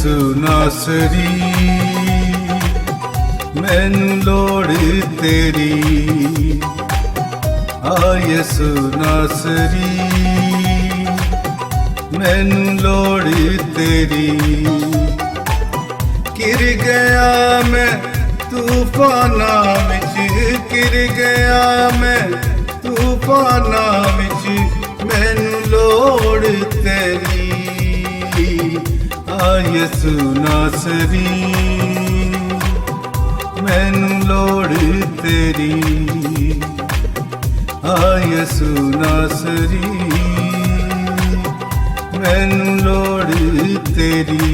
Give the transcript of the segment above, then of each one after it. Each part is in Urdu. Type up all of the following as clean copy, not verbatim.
ਯਿਸੂ ਨਾਸਰੀ ਮੈਨੂੰ ਲੋੜ ਤੇਰੀ ਆ ਯਿਸੂ ਨਾਸਰੀ ਮੈਨੂੰ ਲੋੜ ਤੇਰੀ ਗਿਰ ਗਿਆ ਮੈਂ ਤੂਫਾਨਾਂ ਵਿੱਚ ਗਿਰ ਗਿਆ ਮੈਂ ਤੂਫਾਨਾਂ ਵਿੱਚ ਮੈਨੂੰ ਲੋੜ ਤੇਰੀ ਆ ਯਿਸੂ ਨਾਸਰੀ ਮੈਨੂੰ ਲੋੜ ਤੇਰੀ ਆ ਯਿਸੂ ਨਾਸਰੀ ਮੈਨੂੰ ਲੋੜ ਤੇਰੀ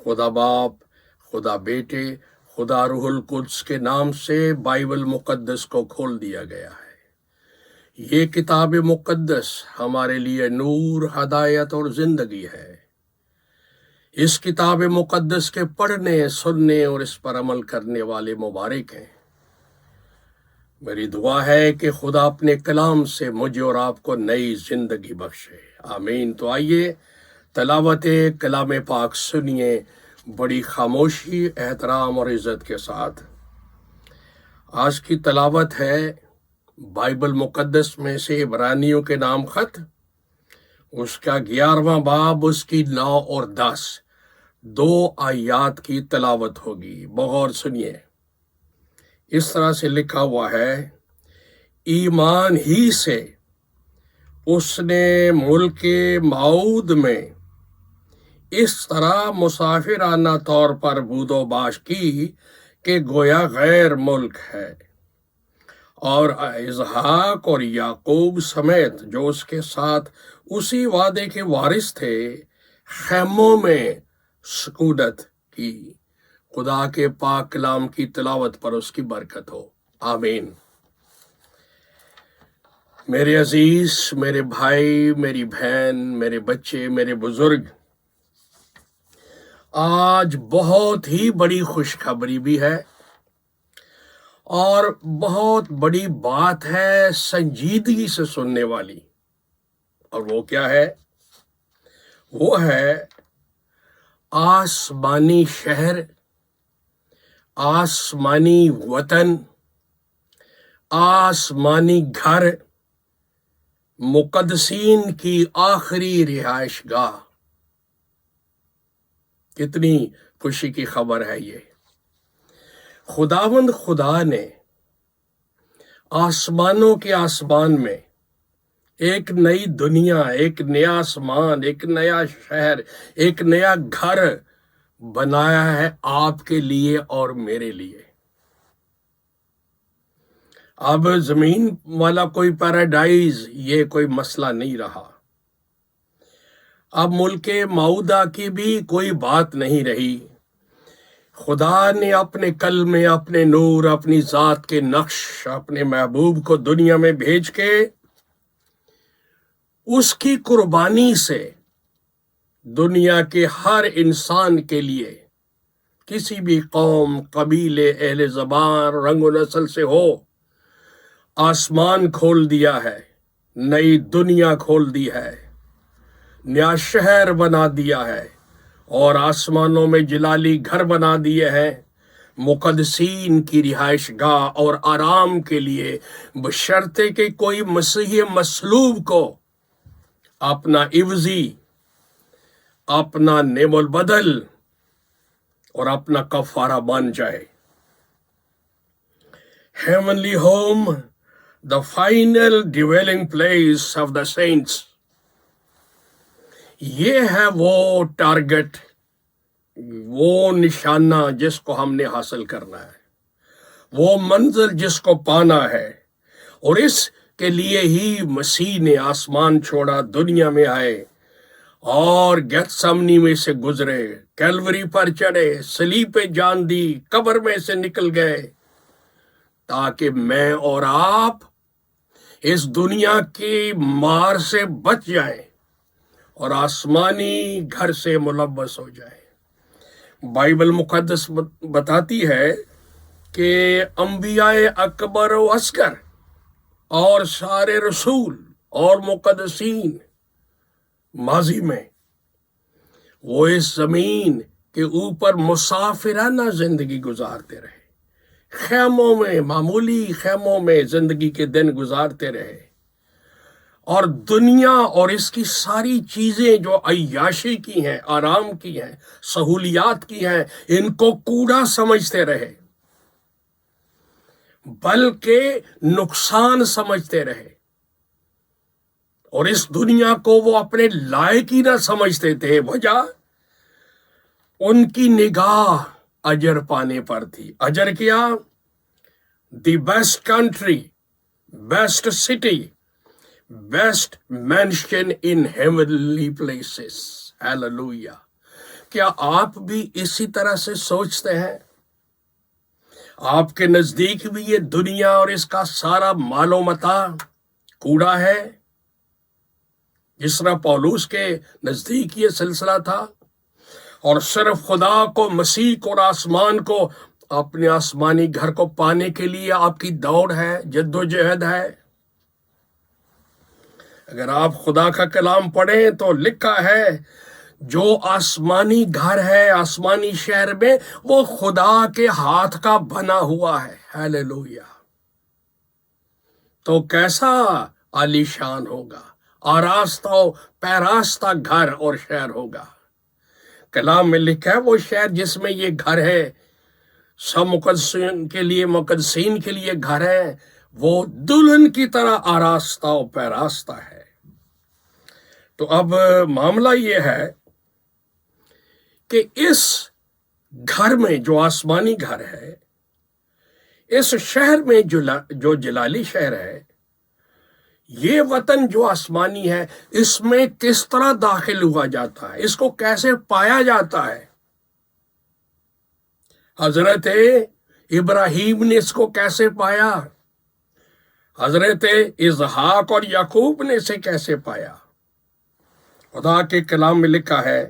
خدا باپ، خدا بیٹے، خدا روح القدس کے نام سے بائبل مقدس کو کھول دیا گیا ہے۔ یہ کتاب مقدس ہمارے لیے نور، ہدایت اور زندگی ہے۔ اس کتاب مقدس کے پڑھنے، سننے اور اس پر عمل کرنے والے مبارک ہیں۔ میری دعا ہے کہ خدا اپنے کلام سے مجھے اور آپ کو نئی زندگی بخشے، آمین۔ تو آئیے تلاوت کلام پاک سنیے بڑی خاموشی، احترام اور عزت کے ساتھ۔ آج کی تلاوت ہے بائبل مقدس میں سے عبرانیوں کے نام خط، اس کا 11واں باب، اس کی 9 اور 10 دو آیات کی تلاوت ہوگی۔ بغور سنیے، اس طرح سے لکھا ہوا ہے، ایمان ہی سے اس نے ملک موعود میں اس طرح مسافرانہ طور پر بود و باش کی کہ گویا غیر ملک ہے، اور اسحاق اور یعقوب سمیت جو اس کے ساتھ اسی وعدے کے وارث تھے خیموں میں سکونت کی۔ خدا کے پاک کلام کی تلاوت پر اس کی برکت ہو، آمین۔ میرے عزیز، میرے بھائی، میری بہن، میرے بچے، میرے بزرگ، آج بہت ہی بڑی خوشخبری بھی ہے اور بہت بڑی بات ہے سنجیدگی سے سننے والی۔ اور وہ کیا ہے؟ وہ ہے آسمانی شہر، آسمانی وطن، آسمانی گھر، مقدسین کی آخری رہائش گاہ۔ کتنی خوشی کی خبر ہے یہ۔ خداوند خدا نے آسمانوں کے آسمان میں ایک نئی دنیا، ایک نیا آسمان، ایک نیا شہر، ایک نیا گھر بنایا ہے آپ کے لیے اور میرے لیے۔ اب زمین والا کوئی پیراڈائز یہ کوئی مسئلہ نہیں رہا، اب ملک موعودہ کی بھی کوئی بات نہیں رہی۔ خدا نے اپنے کلمے، اپنے نور، اپنی ذات کے نقش، اپنے محبوب کو دنیا میں بھیج کے اس کی قربانی سے دنیا کے ہر انسان کے لیے، کسی بھی قوم، قبیلے، اہل زبان، رنگ و نسل سے ہو، آسمان کھول دیا ہے، نئی دنیا کھول دی ہے، نیا شہر بنا دیا ہے، اور آسمانوں میں جلالی گھر بنا دیے ہیں مقدسین کی رہائش گاہ اور آرام کے لیے، بشرطے کہ کوئی مسیح مصلوب کو اپنا عوضی، اپنا نعم البدل اور اپنا کفارہ بن جائے۔ Heavenly home, the final dwelling place of the saints. یہ ہے وہ ٹارگٹ، وہ نشانہ جس کو ہم نے حاصل کرنا ہے، وہ منزل جس کو پانا ہے، اور اس کے لیے ہی مسیح نے آسمان چھوڑا، دنیا میں آئے اور گیتسمنی میں سے گزرے، کیلوری پر چڑھے، صلیب پہ جان دی، قبر میں سے نکل گئے، تاکہ میں اور آپ اس دنیا کی مار سے بچ جائیں اور آسمانی گھر سے ملوث ہو جائیں۔ بائبل مقدس بتاتی ہے کہ انبیاء اکبر و اصغر اور سارے رسول اور مقدسین ماضی میں وہ اس زمین کے اوپر مسافرانہ زندگی گزارتے رہے، خیموں میں، معمولی خیموں میں زندگی کے دن گزارتے رہے، اور دنیا اور اس کی ساری چیزیں جو عیاشی کی ہیں، آرام کی ہیں، سہولیات کی ہیں، ان کو کوڑا سمجھتے رہے، بلکہ نقصان سمجھتے رہے، اور اس دنیا کو وہ اپنے لائق ہی نہ سمجھتے تھے۔ وجہ ان کی نگاہ اجر پانے پر تھی۔ اجر کیا؟ The best country, best city, best mention in heavenly places, hallelujah. کیا آپ بھی اسی طرح سے سوچتے ہیں؟ آپ کے نزدیک بھی یہ دنیا اور اس کا سارا مال و متاع کوڑا ہے، جس طرح پولوس کے نزدیک یہ سلسلہ تھا، اور صرف خدا کو، مسیح کو اور آسمان کو، اپنے آسمانی گھر کو پانے کے لیے آپ کی دوڑ ہے، جد و جہد ہے؟ اگر آپ خدا کا کلام پڑھیں تو لکھا ہے جو آسمانی گھر ہے آسمانی شہر میں، وہ خدا کے ہاتھ کا بنا ہوا ہے۔ ہیلیلویا! تو کیسا عالی شان ہوگا، آراستہ و پیراستہ گھر اور شہر ہوگا۔ کلام میں لکھا ہے وہ شہر جس میں یہ گھر ہے، سب مقدسین کے لیے گھر ہے، وہ دلہن کی طرح آراستہ و پیراستہ ہے۔ تو اب معاملہ یہ ہے کہ اس گھر میں جو آسمانی گھر ہے، اس شہر میں جو جلالی شہر ہے، یہ وطن جو آسمانی ہے، اس میں کس طرح داخل ہوا جاتا ہے، اس کو کیسے پایا جاتا ہے؟ حضرت ابراہیم نے اس کو کیسے پایا؟ حضرت اسحاق اور یعقوب نے اسے کیسے پایا؟ خدا کے کلام میں لکھا ہے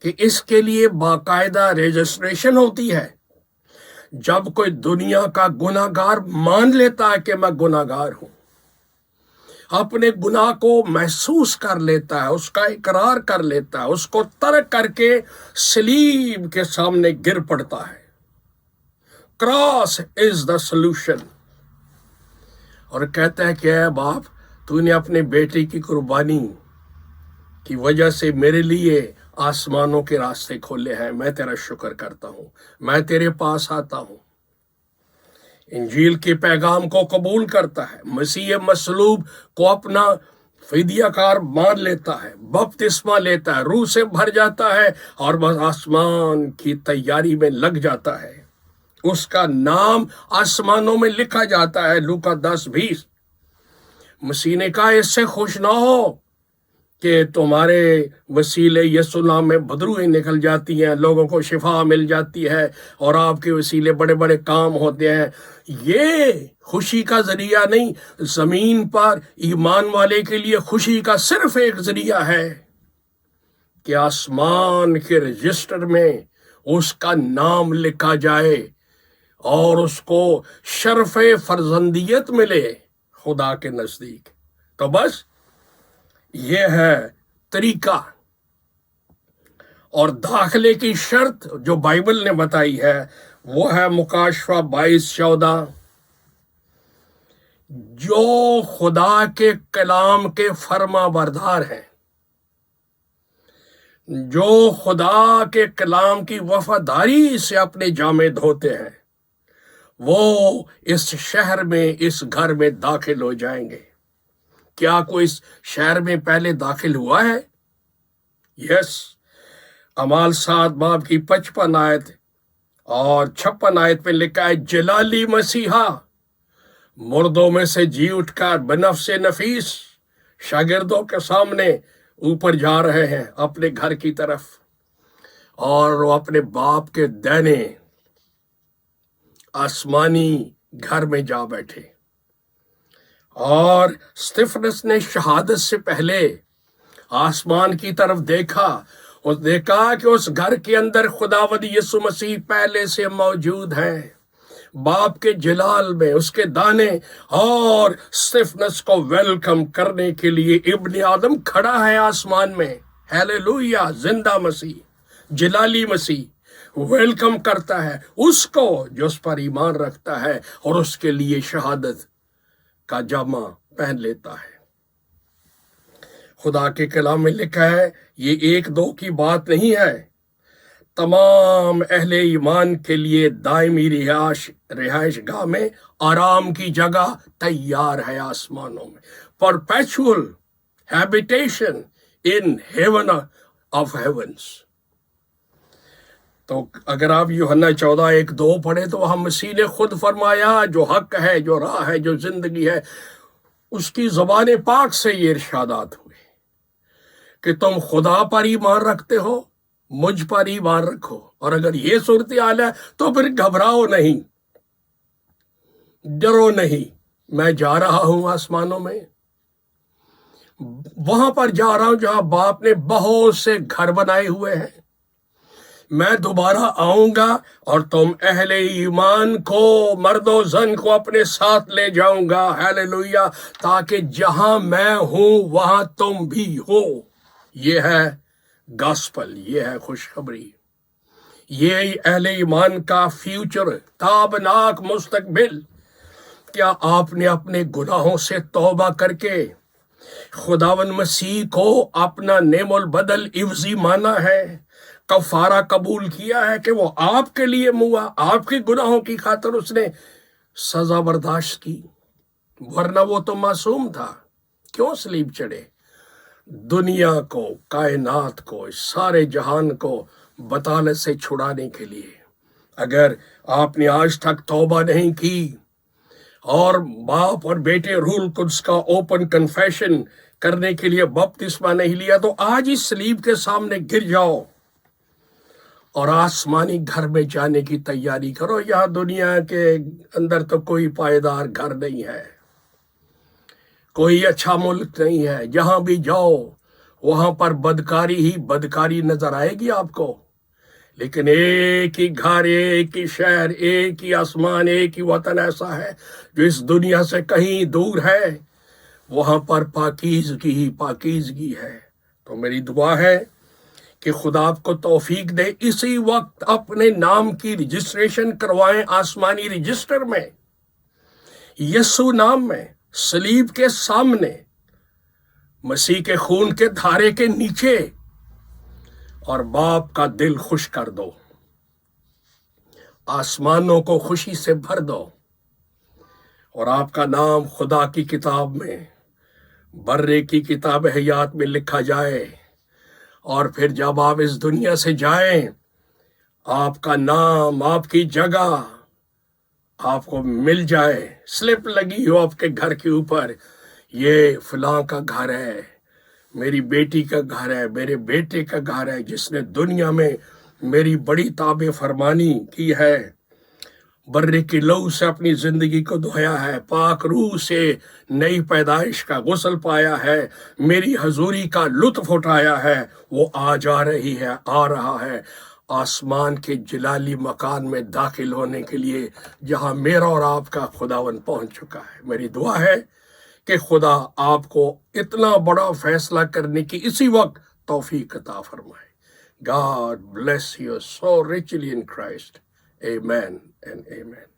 کہ اس کے لیے باقاعدہ رجسٹریشن ہوتی ہے۔ جب کوئی دنیا کا گناہ گار مان لیتا ہے کہ میں گناہ گار ہوں، اپنے گناہ کو محسوس کر لیتا ہے، اس کا اقرار کر لیتا ہے، اس کو ترک کر کے صلیب کے سامنے گر پڑتا ہے۔ کراس از دا سولوشن، اور کہتا ہے کہ اے باپ، تو نے اپنے بیٹے کی قربانی کی وجہ سے میرے لیے آسمانوں کے راستے کھولے ہیں، میں تیرا شکر کرتا ہوں، میں تیرے پاس آتا ہوں۔ انجیل کے پیغام کو قبول کرتا ہے، مسیح مصلوب کو اپنا فدیہ کار مان لیتا ہے، بپتسمہ لیتا ہے، روح سے بھر جاتا ہے، اور بس آسمان کی تیاری میں لگ جاتا ہے۔ اس کا نام آسمانوں میں لکھا جاتا ہے۔ لوکا 10:20 مسیح نے کہا اس سے خوش نہ ہو کہ تمہارے وسیلے یسوع نام میں بدروہیں نکل جاتی ہیں، لوگوں کو شفا مل جاتی ہے، اور آپ کے وسیلے بڑے بڑے کام ہوتے ہیں۔ یہ خوشی کا ذریعہ نہیں، زمین پر ایمان والے کے لیے خوشی کا صرف ایک ذریعہ ہے کہ آسمان کے رجسٹر میں اس کا نام لکھا جائے اور اس کو شرف فرزندیت ملے خدا کے نزدیک۔ تو بس یہ ہے طریقہ اور داخلے کی شرط جو بائبل نے بتائی ہے، وہ ہے مکاشفہ 22:14، جو خدا کے کلام کے فرما بردار ہیں، جو خدا کے کلام کی وفاداری سے اپنے جامے دھوتے ہیں، وہ اس شہر میں، اس گھر میں داخل ہو جائیں گے۔ کیا کوئی اس شہر میں پہلے داخل ہوا ہے؟ یس، اعمال 7 کی 55 آیت اور 56 آیت میں لکھا ہے، جلالی مسیحا مردوں میں سے جی اٹھ کر بنفس نفیس شاگردوں کے سامنے اوپر جا رہے ہیں اپنے گھر کی طرف، اور وہ اپنے باپ کے دینے آسمانی گھر میں جا بیٹھے۔ اور استفنس نے شہادت سے پہلے آسمان کی طرف دیکھا، اور دیکھا کہ اس گھر کے اندر خداوند یسوع مسیح پہلے سے موجود ہیں، باپ کے جلال میں، اس کے دانے، اور استفنس کو ویلکم کرنے کے لیے ابن آدم کھڑا ہے آسمان میں۔ ہیلیلویا! زندہ مسیح، جلالی مسیح ویلکم کرتا ہے اس کو جو اس پر ایمان رکھتا ہے اور اس کے لیے شہادت کا جامہ پہن لیتا ہے۔ خدا کے کلام میں لکھا ہے یہ 1-2 کی بات نہیں ہے، تمام اہل ایمان کے لیے دائمی رہائش گاہ میں آرام کی جگہ تیار ہے آسمانوں میں، perpetual habitation in heaven of heavens. تو اگر آپ یوحنا 14:1-2 پڑھیں تو وہاں مسیح نے خود فرمایا، جو حق ہے، جو راہ ہے، جو زندگی ہے، اس کی زبان پاک سے یہ ارشادات ہوئے کہ تم خدا پر ایمان رکھتے ہو، مجھ پر ایمان رکھو، اور اگر یہ صورتحال ہے تو پھر گھبراؤ نہیں، ڈرو نہیں، میں جا رہا ہوں آسمانوں میں، وہاں پر جا رہا ہوں جہاں باپ نے بہت سے گھر بنائے ہوئے ہیں، میں دوبارہ آؤں گا اور تم اہل ایمان کو، مرد و زن کو اپنے ساتھ لے جاؤں گا، ہیلیلویا، تاکہ جہاں میں ہوں وہاں تم بھی ہو۔ یہ ہے گاسپل، یہ ہے خوشخبری، یہ اہل ایمان کا فیوچر، تابناک مستقبل۔ کیا آپ نے اپنے گناہوں سے توبہ کر کے خداوند مسیح کو اپنا نعم البدل عوضی مانا ہے، کفارہ قبول کیا ہے کہ وہ آپ کے لیے ہوا، آپ کے گناہوں کی خاطر اس نے سزا برداشت کی، ورنہ وہ تو معصوم تھا، کیوں صلیب چڑھے؟ دنیا کو، کائنات کو، اس سارے جہان کو بطالت سے چھڑانے کے لیے۔ اگر آپ نے آج تک توبہ نہیں کی اور باپ اور بیٹے روح القدس کا اوپن کنفیشن کرنے کے لیے بپتسمہ نہیں لیا، تو آج اس صلیب کے سامنے گر جاؤ اور آسمانی گھر میں جانے کی تیاری کرو۔ یہاں دنیا کے اندر تو کوئی پائیدار گھر نہیں ہے، کوئی اچھا ملک نہیں ہے، جہاں بھی جاؤ وہاں پر بدکاری ہی بدکاری نظر آئے گی آپ کو، لیکن ایک ہی گھر، ایک ہی شہر، ایک ہی آسمان، ایک ہی وطن ایسا ہے جو اس دنیا سے کہیں دور ہے، وہاں پر پاکیزگی ہی پاکیزگی ہے۔ تو میری دعا ہے کہ خدا آپ کو توفیق دے، اسی وقت اپنے نام کی رجسٹریشن کروائیں آسمانی رجسٹر میں، یسوع نام میں، صلیب کے سامنے، مسیح کے خون کے دھارے کے نیچے، اور باپ کا دل خوش کر دو، آسمانوں کو خوشی سے بھر دو، اور آپ کا نام خدا کی کتاب میں، برے کی کتاب حیات میں لکھا جائے، اور پھر جب آپ اس دنیا سے جائیں، آپ کا نام، آپ کی جگہ آپ کو مل جائے، سلپ لگی ہو آپ کے گھر کے اوپر، یہ فلاں کا گھر ہے، میری بیٹی کا گھر ہے، میرے بیٹے کا گھر ہے، جس نے دنیا میں میری بڑی تابع فرمانی کی ہے، برے کی لہو سے اپنی زندگی کو دھویا ہے، پاک روح سے نئی پیدائش کا غسل پایا ہے، میری حضوری کا لطف اٹھایا ہے، وہ آج آ رہی ہے، آ رہا ہے آسمان کے جلالی مکان میں داخل ہونے کے لیے، جہاں میرا اور آپ کا خداوند پہنچ چکا ہے۔ میری دعا ہے کہ خدا آپ کو اتنا بڑا فیصلہ کرنے کی اسی وقت توفیق عطا فرمائے۔ God bless you so richly in Christ. Amen and amen.